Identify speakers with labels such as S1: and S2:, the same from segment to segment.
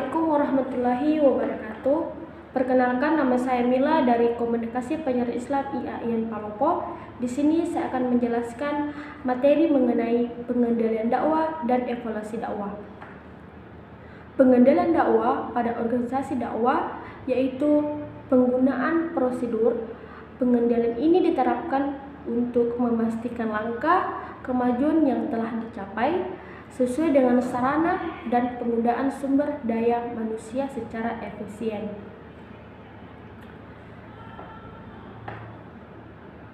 S1: Assalamualaikum warahmatullahi wabarakatuh. Perkenalkan, nama saya Mila dari Komunikasi Penyiaran Islam IAIN Palopo. Di sini saya akan menjelaskan materi mengenai pengendalian dakwah dan evaluasi dakwah. Pengendalian dakwah pada organisasi dakwah yaitu penggunaan prosedur. Pengendalian ini diterapkan untuk memastikan langkah kemajuan yang telah dicapai sesuai dengan sarana dan penggunaan sumber daya manusia secara efisien.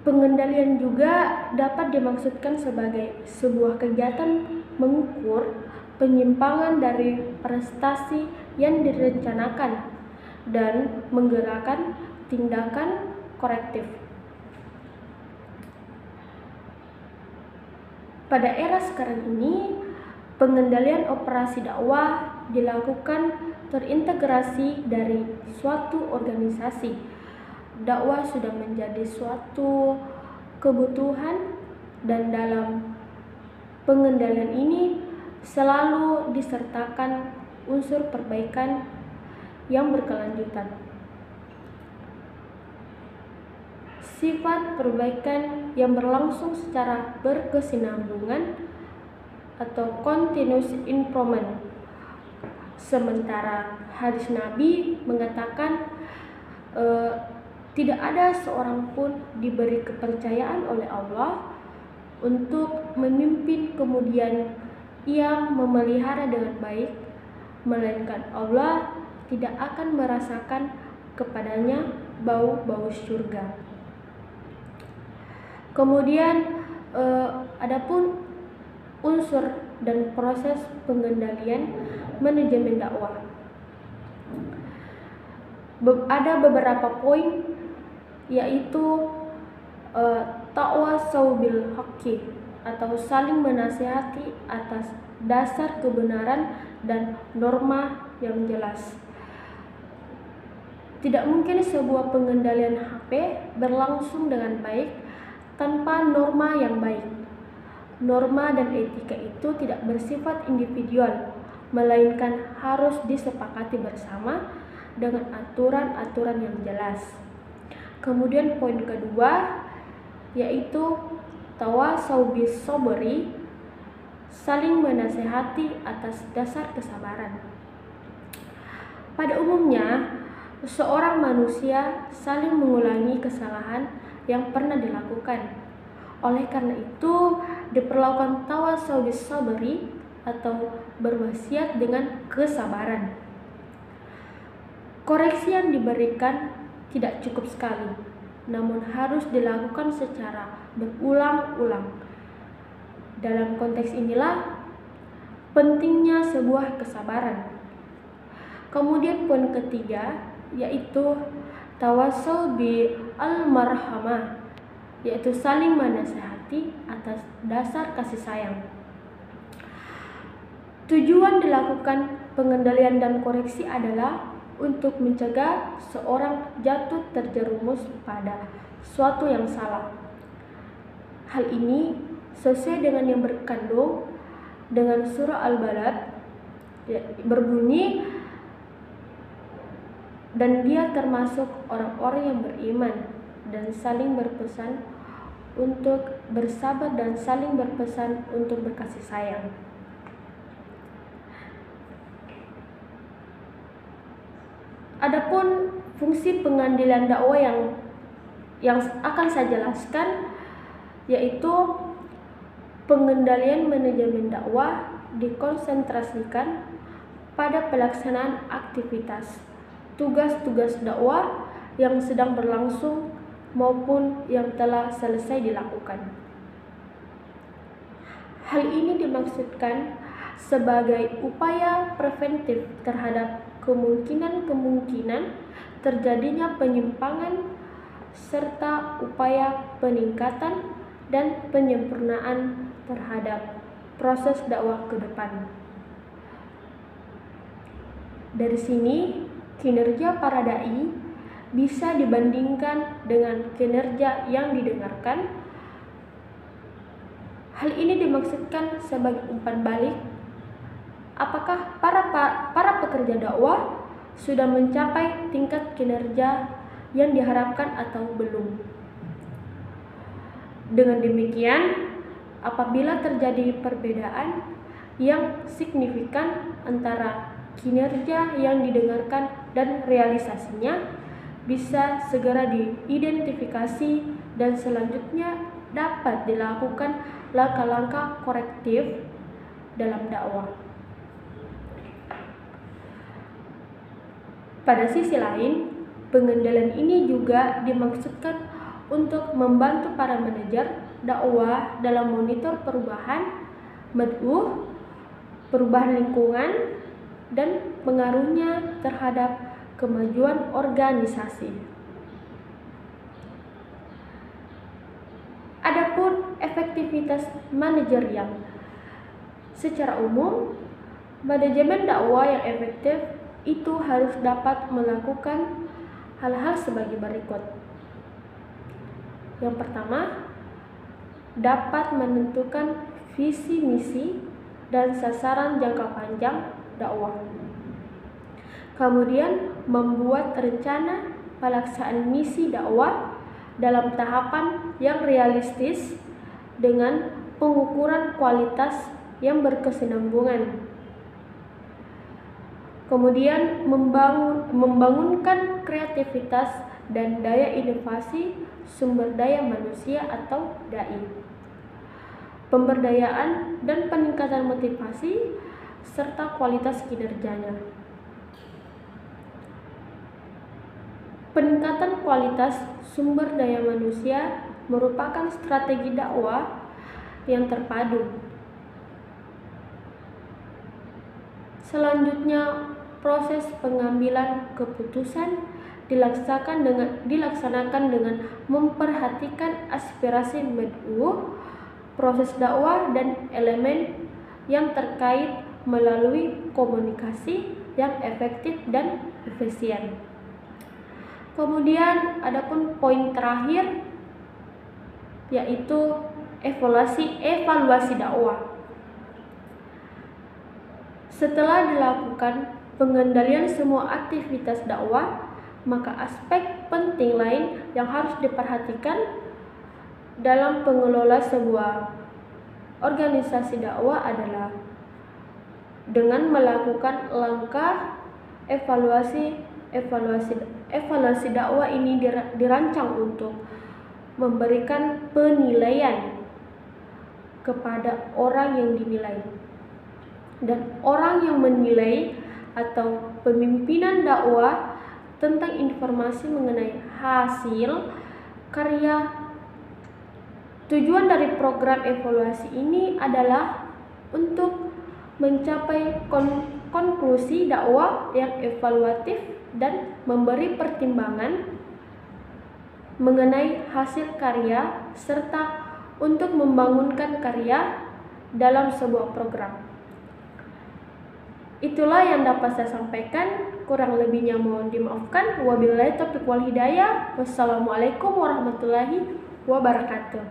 S1: Pengendalian juga dapat dimaksudkan sebagai sebuah kegiatan mengukur penyimpangan dari prestasi yang direncanakan dan menggerakkan tindakan korektif. Pada era sekarang ini, pengendalian operasi dakwah dilakukan terintegrasi dari suatu organisasi. Dakwah sudah menjadi suatu kebutuhan dan dalam pengendalian ini selalu disertakan unsur perbaikan yang berkelanjutan. Sifat perbaikan yang berlangsung secara berkesinambungan atau continuous improvement. Sementara hadis Nabi mengatakan tidak ada seorang pun diberi kepercayaan oleh Allah untuk memimpin kemudian ia memelihara dengan baik, melainkan Allah tidak akan merasakan kepadanya bau-bau surga. Kemudian adapun unsur dan proses pengendalian manajemen dakwah. Ada beberapa poin, yaitu tawasau bil haqqi atau saling menasihati atas dasar kebenaran dan norma yang jelas. Tidak mungkin sebuah pengendalian HP berlangsung dengan baik tanpa norma yang baik. Norma dan etika itu tidak bersifat individual, melainkan harus disepakati bersama dengan aturan-aturan yang jelas. Kemudian poin kedua yaitu tawasau bis sabri, saling menasehati atas dasar kesabaran. Pada umumnya, seorang manusia saling mengulangi kesalahan yang pernah dilakukan. Oleh karena itu, diperlakukan tawasau bis sabri atau berwasiat dengan kesabaran. Koreksi yang diberikan tidak cukup sekali, namun harus dilakukan secara berulang-ulang. Dalam konteks inilah pentingnya sebuah kesabaran. Kemudian poin ketiga yaitu tawasau bi al-marhamah, yaitu saling menasihati atas dasar kasih sayang. Tujuan dilakukan pengendalian dan koreksi adalah untuk mencegah seorang jatuh terjerumus pada suatu yang salah. Hal ini sesuai dengan yang berkandung dengan surah Al-Balad, berbunyi, dan dia termasuk orang-orang yang beriman dan saling berpesan untuk bersabar dan saling berpesan untuk berkasih sayang. Adapun fungsi pengendalian dakwah yang akan saya jelaskan yaitu pengendalian manajemen dakwah dikonsentrasikan pada pelaksanaan aktivitas tugas-tugas dakwah yang sedang berlangsung maupun yang telah selesai dilakukan. Hal ini dimaksudkan sebagai upaya preventif terhadap kemungkinan-kemungkinan terjadinya penyimpangan serta upaya peningkatan dan penyempurnaan terhadap proses dakwah ke depan. Dari sini, kinerja para dai bisa dibandingkan dengan kinerja yang didengarkan. Hal ini dimaksudkan sebagai umpan balik apakah para pekerja dakwah sudah mencapai tingkat kinerja yang diharapkan atau belum. Dengan demikian, apabila terjadi perbedaan yang signifikan antara kinerja yang didengarkan dan realisasinya, bisa segera diidentifikasi dan selanjutnya dapat dilakukan langkah-langkah korektif dalam dakwah. Pada sisi lain, pengendalian ini juga dimaksudkan untuk membantu para manajer dakwah dalam monitor perubahan mad'uh, perubahan lingkungan, dan pengaruhnya terhadap kemajuan organisasi. Adapun efektivitas manajerial, secara umum, manajemen dakwah yang efektif itu harus dapat melakukan hal-hal sebagai berikut. Yang pertama, dapat menentukan visi misi dan sasaran jangka panjang dakwah. Kemudian membuat rencana pelaksanaan misi dakwah dalam tahapan yang realistis dengan pengukuran kualitas yang berkesinambungan. Kemudian membangunkan kreativitas dan daya inovasi sumber daya manusia atau DAI. Pemberdayaan dan peningkatan motivasi serta kualitas kinerjanya. Peningkatan kualitas sumber daya manusia merupakan strategi dakwah yang terpadu. Selanjutnya, proses pengambilan keputusan dilaksanakan dengan memperhatikan aspirasi mad'uh, proses dakwah dan elemen yang terkait melalui komunikasi yang efektif dan efisien. Kemudian adapun poin terakhir yaitu evaluasi dakwah. Setelah dilakukan pengendalian semua aktivitas dakwah, maka aspek penting lain yang harus diperhatikan dalam pengelola sebuah organisasi dakwah adalah dengan melakukan langkah evaluasi dakwah ini dirancang untuk memberikan penilaian kepada orang yang dinilai, dan orang yang menilai atau pemimpinan dakwah tentang informasi mengenai hasil karya. Tujuan dari program evaluasi ini adalah untuk mencapai konklusi dakwah yang evaluatif dan memberi pertimbangan mengenai hasil karya serta untuk membangunkan karya dalam sebuah program. Itulah yang dapat saya sampaikan, kurang lebihnya mohon dimaafkan. Wabillahi taufiq wal hidayah. Wassalamualaikum warahmatullahi wabarakatuh.